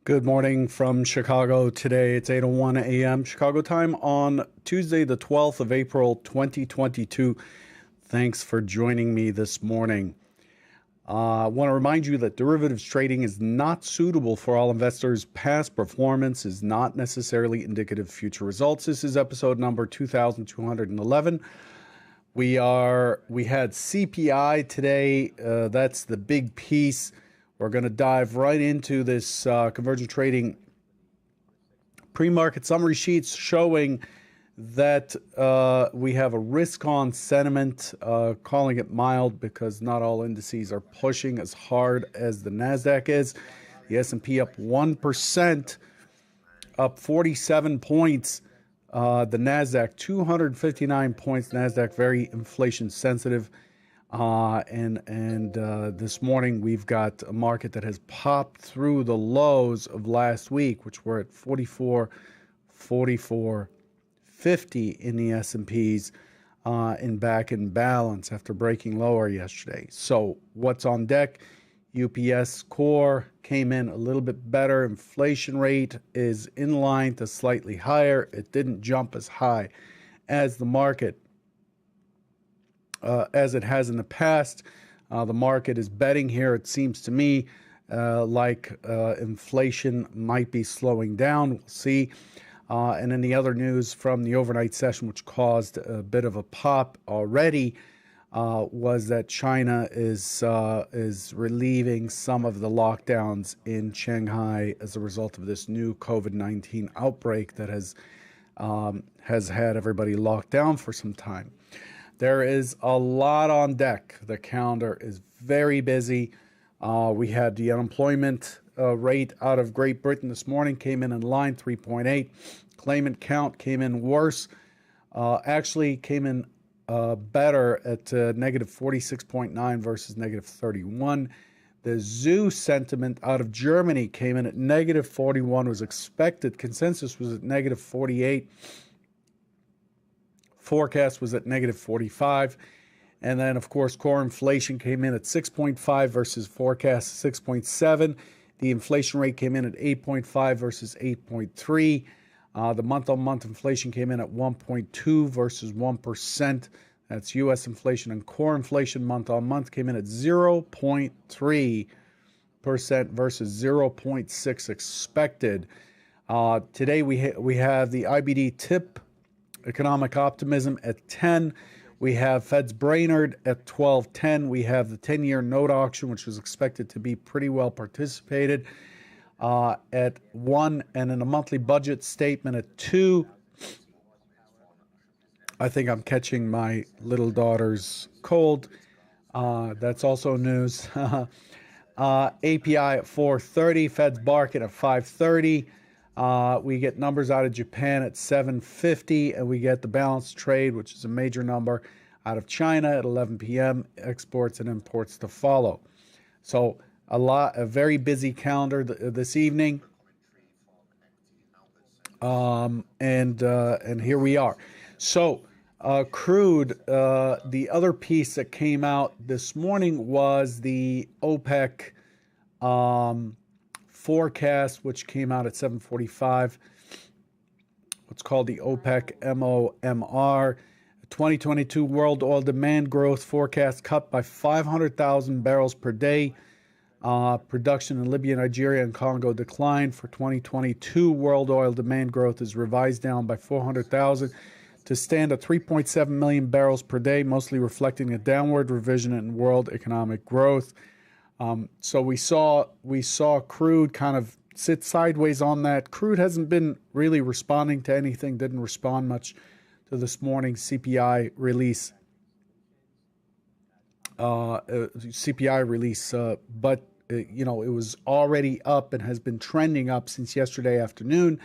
Good morning from Chicago. Today it's 8:01 a.m. Chicago time on Tuesday, the 12th of April, 2022. Thanks for joining me this morning. I want to remind you that derivatives trading is not suitable for all investors. Past performance is not necessarily indicative of future results. This is episode number 2211. We had CPI today. That's the big piece. We're going to dive right into this convergent trading pre-market summary sheets showing that we have a risk-on sentiment, calling it mild because not all indices are pushing as hard as the NASDAQ is. The S&P up 1%, up 47 points. The NASDAQ 259 points. NASDAQ very inflation sensitive. This morning we've got a market that has popped through the lows of last week, which were at 44.50 in the S&Ps, and back in balance after breaking lower yesterday. So what's on deck? UPS core came in a little bit better. Inflation rate is in line to slightly higher. It didn't jump as high as the market as it has in the past. The market is betting here, it seems to me, like inflation might be slowing down. We'll see. And then the other news from the overnight session, which caused a bit of a pop already, was that China is relieving some of the lockdowns in Shanghai as a result of this new COVID-19 outbreak that has had everybody locked down for some time. There is a lot on deck. The calendar is very busy. We had the unemployment rate out of Great Britain this morning, came in line, 3.8. Claimant count came in worse. Actually came in better at negative 46.9 versus negative 31. The zoo sentiment out of Germany came in at negative 41, was expected. Consensus was at negative 48. Forecast was at negative 45. And then, of course, core inflation came in at 6.5 versus forecast 6.7. The inflation rate came in at 8.5 versus 8.3. The month-on-month inflation came in at 1.2 versus 1%. That's U.S. inflation. And core inflation month-on-month came in at 0.3% versus 0.6 expected. Today we have the IBD tip, economic optimism, at 10. We have Fed's Brainerd at 12:10. We have the 10-year note auction, which was expected to be pretty well participated, at 1, and in a monthly budget statement at 2. I think I'm catching my little daughter's cold. That's also news. API at 4:30. Fed's Barkin at 5:30. We get numbers out of Japan at 7:50, and we get the balanced trade, which is a major number, out of China at 11 p.m. Exports and imports to follow. So a very busy calendar this evening, and here we are. So crude. The other piece that came out this morning was the OPEC forecast, which came out at 7:45. What's called the OPEC MOMR. 2022 world oil demand growth forecast cut by 500,000 barrels per day. Production in Libya, Nigeria, and Congo declined. For 2022, world oil demand growth is revised down by 400,000 to stand at 3.7 million barrels per day, mostly reflecting a downward revision in world economic growth. So we saw crude kind of sit sideways on that. Crude hasn't been really responding to anything, didn't respond much to this morning's CPI release. But it was already up and has been trending up since yesterday afternoon.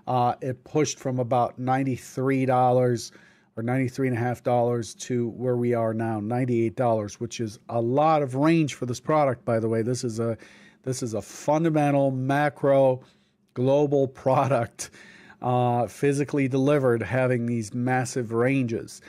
It pushed from about $93 or $93.50 to where we are now, $98, which is a lot of range for this product, by the way. This is a fundamental macro global product, physically delivered, having these massive ranges.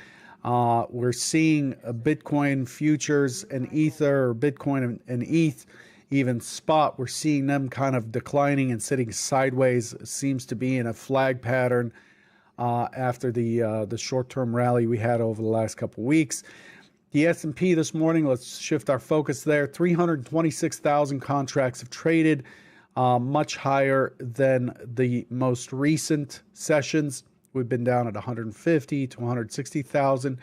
We're seeing Bitcoin futures and Ether, or Bitcoin and ETH even spot. We're seeing them kind of declining and sitting sideways. It seems to be in a flag pattern after the short-term rally we had over the last couple of weeks. The S&P this morning, let's shift our focus there. 326,000 contracts have traded, much higher than the most recent sessions. We've been down at 150 to 160,000.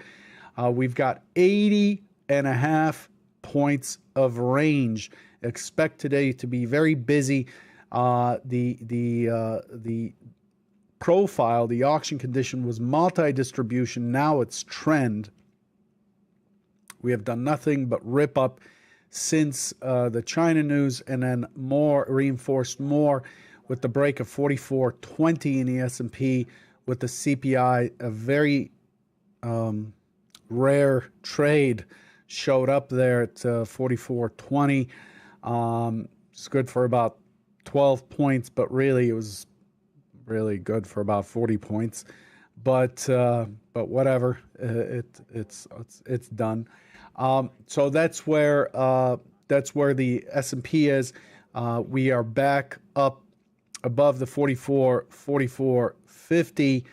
We've got 80.5 points of range. Expect today to be very busy. The profile, the auction condition was multi-distribution. Now it's trend. We have done nothing but rip up since the China news, and then reinforced more with the break of 44.20 in the S&P with the CPI. A very rare trade showed up there at 44.20. It's good for about 12 points, but really it was really good for about 40 points. But whatever, it's done. So that's where the S&P is. We are back up above the 44.50,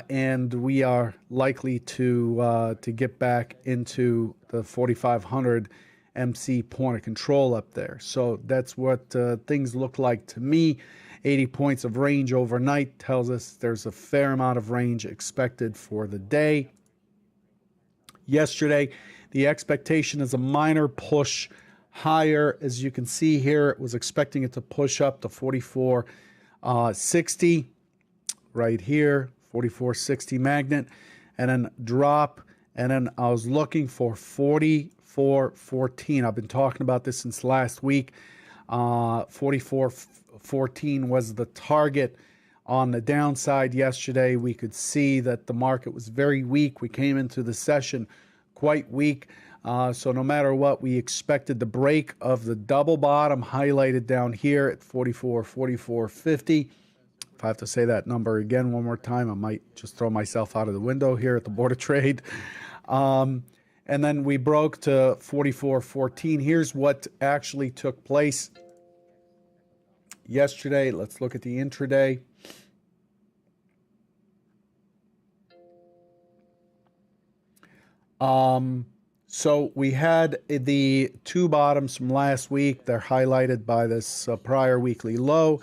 and we are likely to get back into the 4,500 MC point of control up there. So that's what things look like to me. 80 points of range overnight tells us there's a fair amount of range expected for the day. Yesterday, the expectation is a minor push higher. As you can see here, it was expecting it to push up to 44.60 right here, 44.60 magnet, and then drop. And then I was looking for 44.14. I've been talking about this since last week. 44.14 was the target. On the downside yesterday, we could see that the market was very weak. We came into the session quite weak. So no matter what, we expected the break of the double bottom highlighted down here at 44.50. If I have to say that number again one more time, I might just throw myself out of the window here at the Board of Trade. And then we broke to 44.14. Here's what actually took place yesterday. Let's look at the intraday. So we had the two bottoms from last week. They're highlighted by this prior weekly low.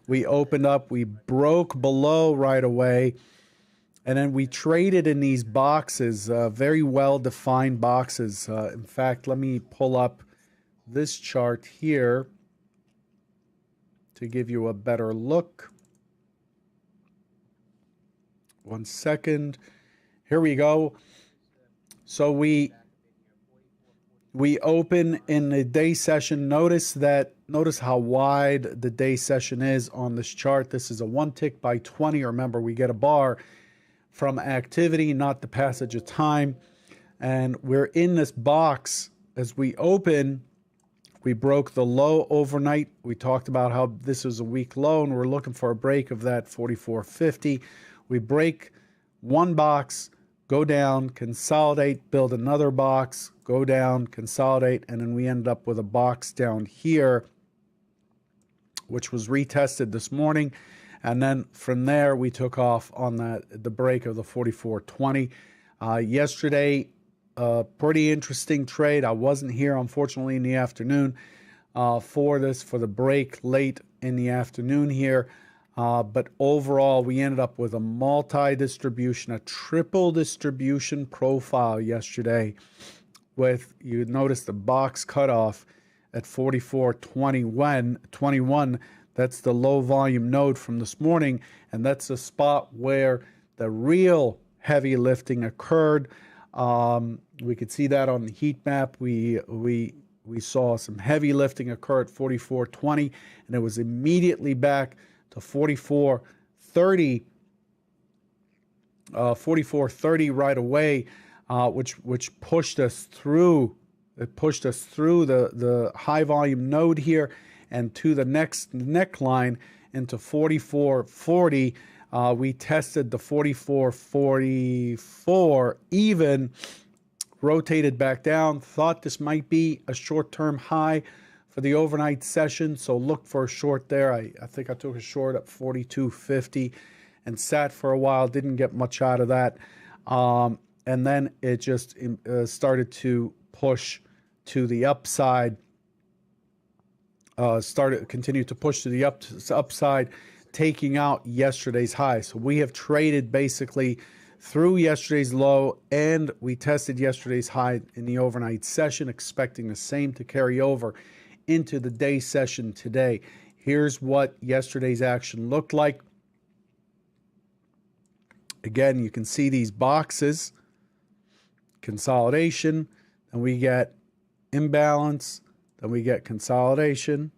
We opened up, we broke below right away, and then we traded in these boxes, very well-defined boxes. In fact, let me pull up this chart here to give you a better look. One second. Here we go. So we open in the day session. Notice how wide the day session is on this chart. This is a 1 tick by 20. Remember, we get a bar from activity, not the passage of time. And we're in this box. As we open, we broke the low overnight. We talked about how this is a weak low, and we're looking for a break of that 44.50. We break one box, go down, consolidate, build another box, go down, consolidate, and then we ended up with a box down here, which was retested this morning. And then from there, we took off on the break of the 44.20. Yesterday, pretty interesting trade. I wasn't here, unfortunately, in the afternoon for the break late in the afternoon here. But overall, we ended up with a multi-distribution, a triple distribution profile yesterday with, you notice the box cutoff at 44.21. That's the low volume node from this morning, and that's the spot where the real heavy lifting occurred. We could see that on the heat map. We saw some heavy lifting occur at 44.20, and it was immediately back to 44.30 right away, which pushed us through. It pushed us through the high volume node here and to the next neckline into 44.40. We tested the 44.44 even, rotated back down, thought this might be a short-term high for the overnight session, so look for a short there. I think I took a short at 42.50 and sat for a while, didn't get much out of that. And then it just started to push to the upside, continued to push to the upside, taking out yesterday's high. So we have traded basically through yesterday's low, and we tested yesterday's high in the overnight session, expecting the same to carry over into the day session today. Here's what yesterday's action looked like. Again, you can see these boxes, consolidation, and we get imbalance, then we get consolidation.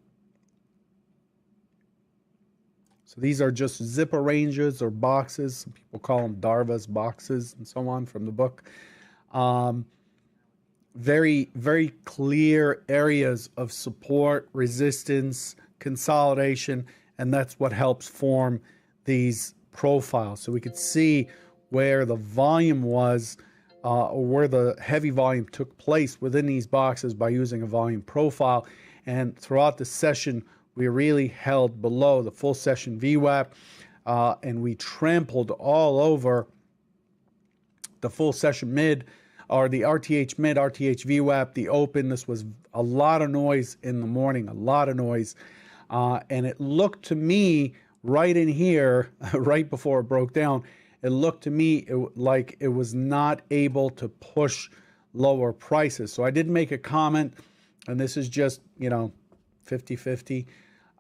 So these are just zipper ranges or boxes. Some people call them Darvas boxes and so on from the book. Very, very clear areas of support, resistance, consolidation, and that's what helps form these profiles. So we could see where the volume was, or where the heavy volume took place within these boxes by using a volume profile. And throughout the session, we really held below the full session VWAP, and we trampled all over the full session mid, or the RTH mid, RTH VWAP, the open. This was a lot of noise in the morning, a lot of noise. And it looked to me right in here, right before it broke down, it looked to me like it was not able to push lower prices. So I did make a comment, and this is just, 50-50.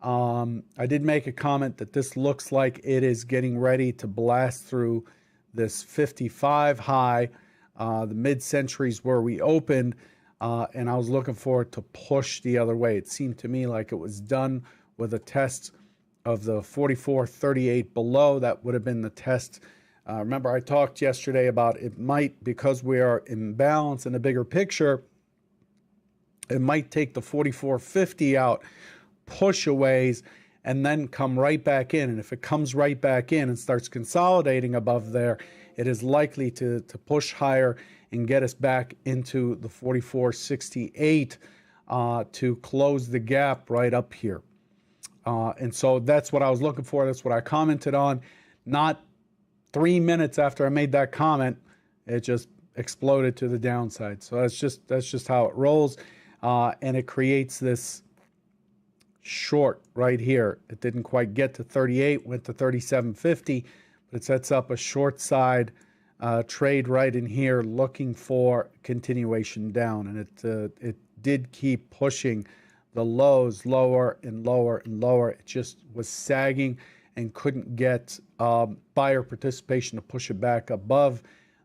I did make a comment that this looks like it is getting ready to blast through this 55 high, the mid-centuries where we opened, and I was looking for it to push the other way. It seemed to me like it was done with a test of the 44.38 below. That would have been the test. Remember, I talked yesterday about it might, because we are in balance in a bigger picture, it might take the 44.50 out, push a ways, and then come right back in. And if it comes right back in and starts consolidating above there, it is likely to push higher and get us back into the 44.68 to close the gap right up here. And so that's what I was looking for. That's what I commented on. Not 3 minutes after I made that comment, it just exploded to the downside. So that's just how it rolls, and it creates this short right here. It didn't quite get to 38, went to 37.50, but it sets up a short side trade right in here, looking for continuation down, and it did keep pushing the lows lower and lower and lower. It just was sagging and couldn't get buyer participation to push it back above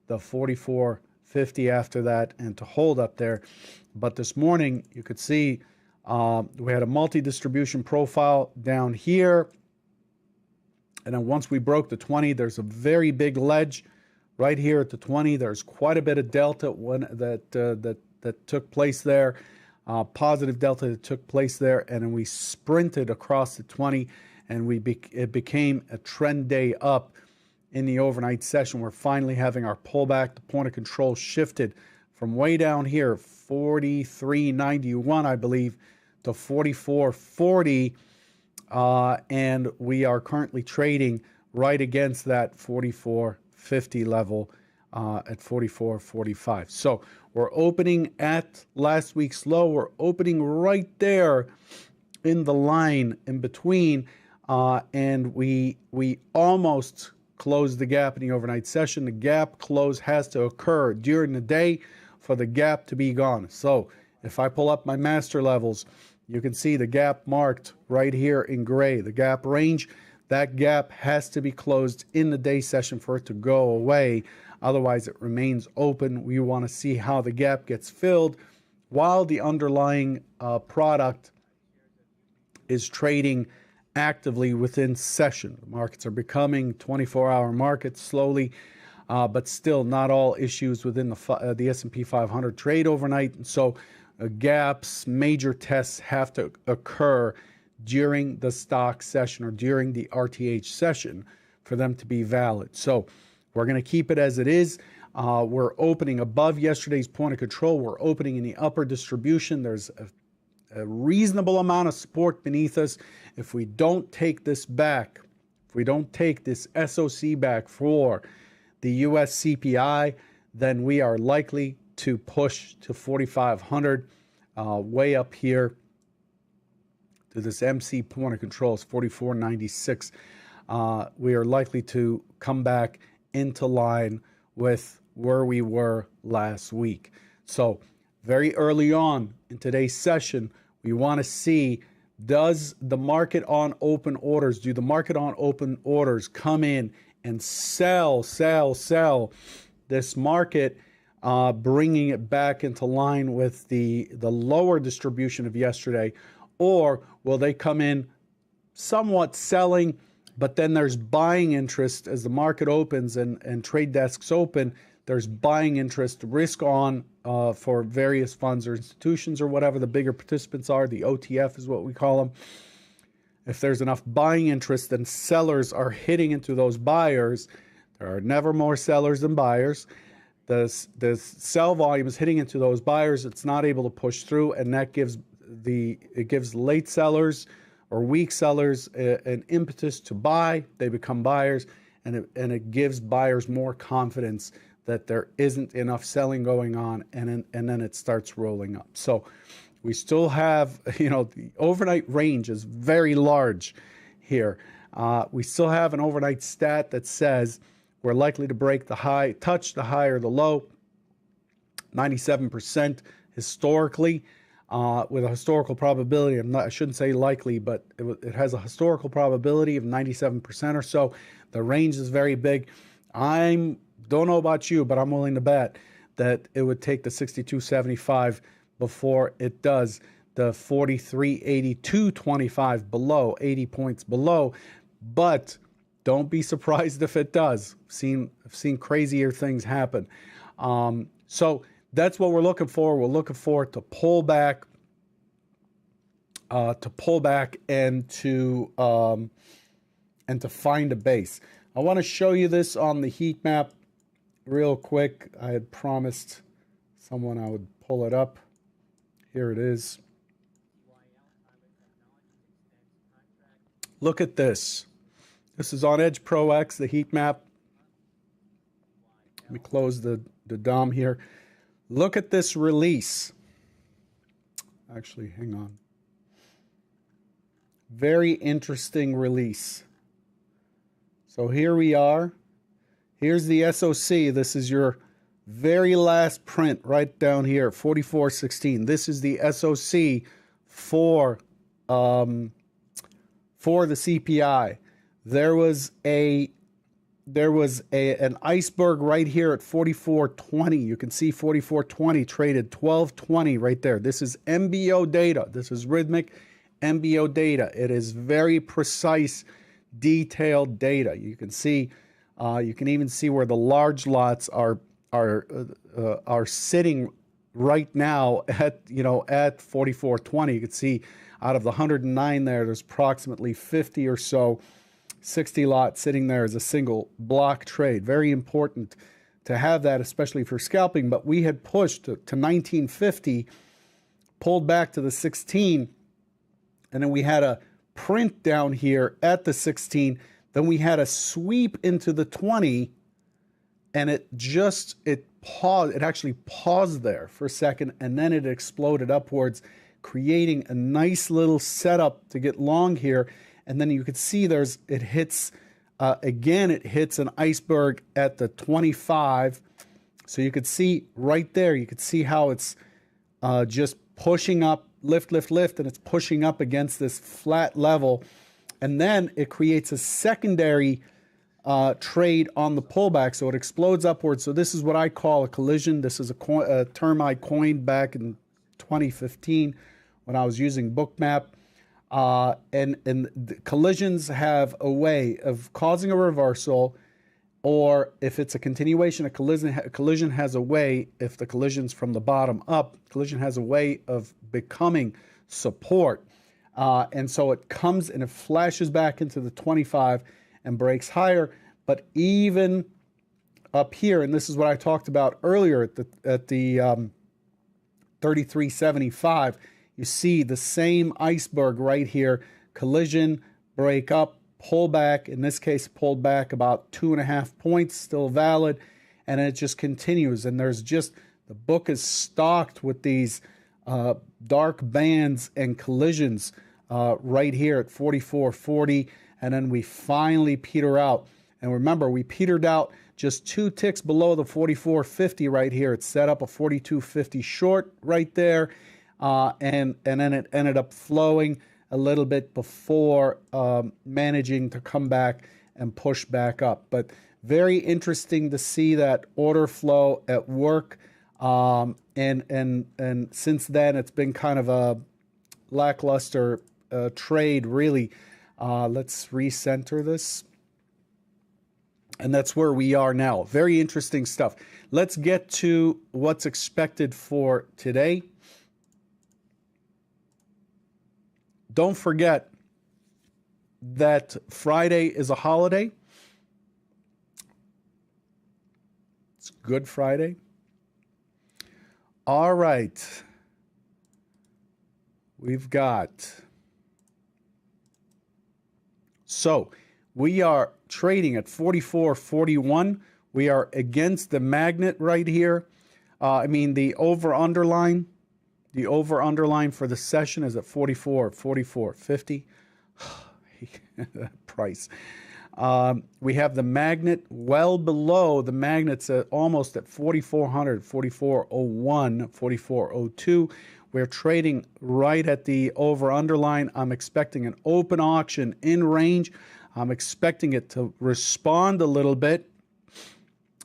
the 44.50 after that and to hold up there. But this morning, you could see we had a multi-distribution profile down here. And then once we broke the 20, there's a very big ledge right here at the 20. There's quite a bit of delta that took place there, positive delta that took place there. And then we sprinted across the 20, and it became a trend day up in the overnight session. We're finally having our pullback. The point of control shifted from way down here, 43.91, I believe, to 44.40, and we are currently trading right against that 44.50 level at 44.45. So we're opening at last week's low. We're opening right there in the line in between, and we almost closed the gap in the overnight session. The gap close has to occur during the day for the gap to be gone. So if I pull up my master levels, you can see the gap marked right here in gray, the gap range. That gap has to be closed in the day session for it to go away. Otherwise, it remains open. We want to see how the gap gets filled while the underlying product is trading actively within session. The markets are becoming 24-hour markets slowly, but still not all issues within the S&P 500 trade overnight. And so gaps, major tests have to occur during the stock session or during the RTH session for them to be valid. So we're going to keep it as it is. We're opening above yesterday's point of control. We're opening in the upper distribution. There's a reasonable amount of support beneath us. If we don't take this back, if we don't take this SOC back for the US CPI, then we are likely to push to 4,500, way up here to this MC point of control is 44.96. We are likely to come back into line with where we were last week. So very early on in today's session, we want to see, does the market on open orders, do the market on open orders come in and sell this market, bringing it back into line with the lower distribution of yesterday, or will they come in somewhat selling, but then there's buying interest as the market opens and trade desks open. There's buying interest, risk on for various funds or institutions or whatever the bigger participants are. The OTF is what we call them. If there's enough buying interest, then sellers are hitting into those buyers. There are never more sellers than buyers. The sell volume is hitting into those buyers. It's not able to push through, and that gives late sellers or weak sellers an impetus to buy. They become buyers, and it gives buyers more confidence that there isn't enough selling going on, and then it starts rolling up. So we still have, the overnight range is very large here. We still have an overnight stat that says we're likely to break the high, touch the high or the low, 97% historically, with a historical probability. I shouldn't say likely, but it has a historical probability of 97% or so. The range is very big. Don't know about you, but I'm willing to bet that it would take the 62.75 before it does the 43.82.25 below, 80 points below. But don't be surprised if it does. I've seen crazier things happen. So that's what we're looking for. We're looking for it to pull back, and to find a base. I want to show you this on the heat map real quick. I had promised someone I would pull it up. Here it is. Look at this. This is on Edge Pro X, the heat map. Let me close the DOM here. Look at this release. Actually, hang on. Very interesting release. So here we are. Here's the SOC. This is your very last print right down here, 44.16. This is the SOC for the CPI. There was an iceberg right here at 44.20. You can see 44.20 traded 12.20 right there. This is MBO data. This is rhythmic MBO data. It is very precise, detailed data. You can see, you can even see where the large lots are sitting right now at 44.20. You can see out of the 109 there's approximately 50 or so, 60 lots sitting there as a single block trade. Very important to have that, especially for scalping. But we had pushed to 1950, pulled back to the 16, and then we had a print down here at the 16. Then we had a sweep into the 20, and it paused. It actually paused there for a second, and then it exploded upwards, creating a nice little setup to get long here. And then you could see it hits an iceberg at the 25. So you could see right there, you could see how it's just pushing up, lift, and it's pushing up against this flat level. And then it creates a secondary trade on the pullback. So it explodes upwards. So this is what I call a collision. This is a term I coined back in 2015 when I was using Bookmap. And the collisions have a way of causing a reversal, or if it's a continuation, a collision has a way, if the collision's from the bottom up, collision has a way of becoming support. And so it comes and it flashes back into the 25 and breaks higher. But even up here, and this is what I talked about earlier at the 33.75, you see the same iceberg right here, collision, break up, pull back. In this case, pulled back about 2.5 points, still valid, and it just continues. And there's just, the book is stocked with these dark bands and collisions right here at 44.40, and then we finally peter out. And remember, we petered out just 2 ticks below the 44.50 right here. It set up a 42.50 short right there, and then it ended up flowing a little bit before managing to come back and push back up. But very interesting to see that order flow at work. And since then, it's been kind of a lackluster trade, really. Let's recenter this. And that's where we are now. Very interesting stuff. Let's get to what's expected for today. Don't forget that Friday is a holiday. It's Good Friday. All right. We've got... So we are trading at 44.41. We are against the magnet right here. The over-underline. The over-underline for the session is at 44.50. Price. We have the magnet well below. The magnet's almost at 4,400, 44.01, 44.02. We're trading right at the over-underline. I'm expecting an open auction in range. I'm expecting it to respond a little bit.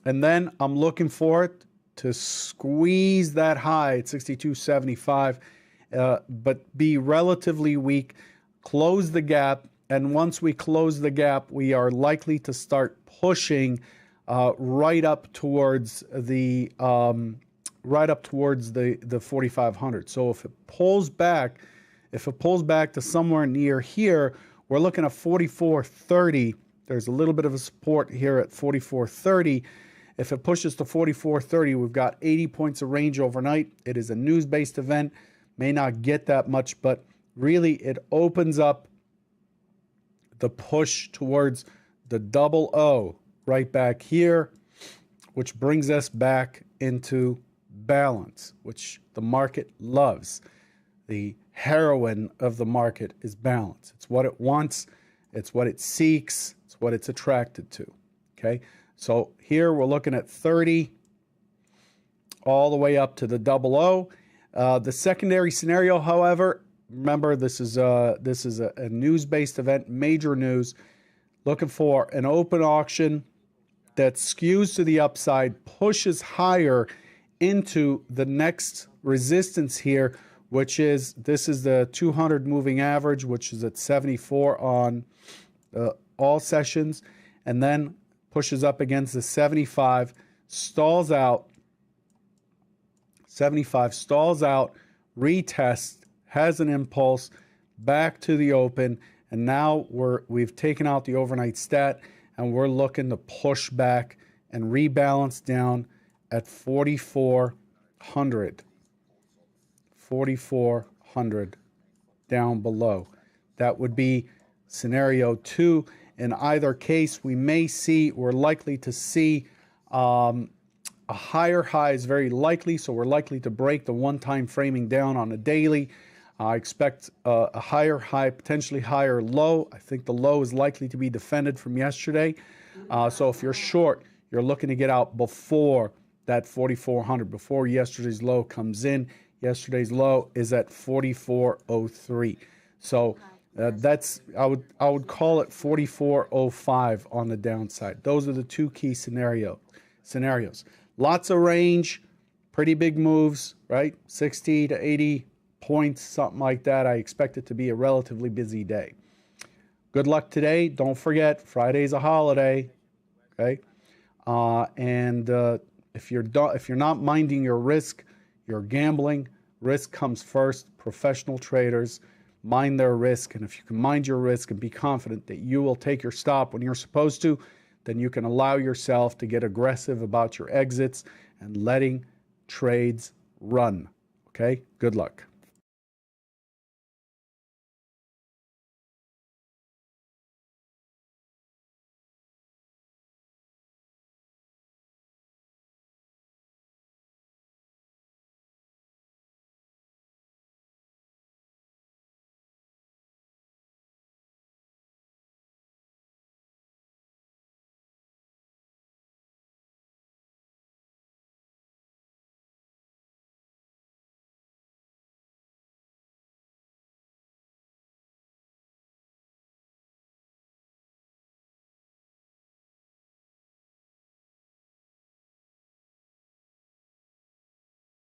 And then I'm looking for it to squeeze that high at 62.75, but be relatively weak, close the gap. And once we close the gap, we are likely to start pushing right up towards the 4,500. So if it pulls back to somewhere near here, we're looking at 44.30. There's a little bit of a support here at 44.30. If it pushes to 44.30, we've got 80 points of range overnight. It is a news-based event. May not get that much, but really it opens up the push towards the double O right back here, which brings us back into balance, which the market loves. The heroine of the market is balance. It's what it wants. It's what it seeks. It's what it's attracted to. Okay? So here we're looking at 30 all the way up to the double O. The secondary scenario, however, remember this is a news-based event, major news. Looking for an open auction that skews to the upside, pushes higher into the next resistance here, which is, this is the 200 moving average, which is at 74 on all sessions, and then pushes up against the 75, stalls out, 75 stalls out, retests, has an impulse, back to the open, and now we've taken out the overnight stat, and we're looking to push back and rebalance down at 4,400. 4,400 down below. That would be scenario 2. In either case, we're likely to see a higher high is very likely, so we're likely to break the one-time framing down on a daily. I expect a higher high, potentially higher low. I think the low is likely to be defended from yesterday. So if you're short, you're looking to get out before that 4,400, before yesterday's low comes in. Yesterday's low is at 44.03. So that's, I would call it 44.05 on the downside. Those are the two key scenarios. Lots of range, pretty big moves, right? 60 to 80 points, something like that. I expect it to be a relatively busy day. Good luck today. Don't forget, Friday's a holiday, okay? If you're not minding your risk, you're gambling. Risk comes first. Professional traders mind their risk, and if you can mind your risk and be confident that you will take your stop when you're supposed to, then you can allow yourself to get aggressive about your exits and letting trades run. Okay? Good luck.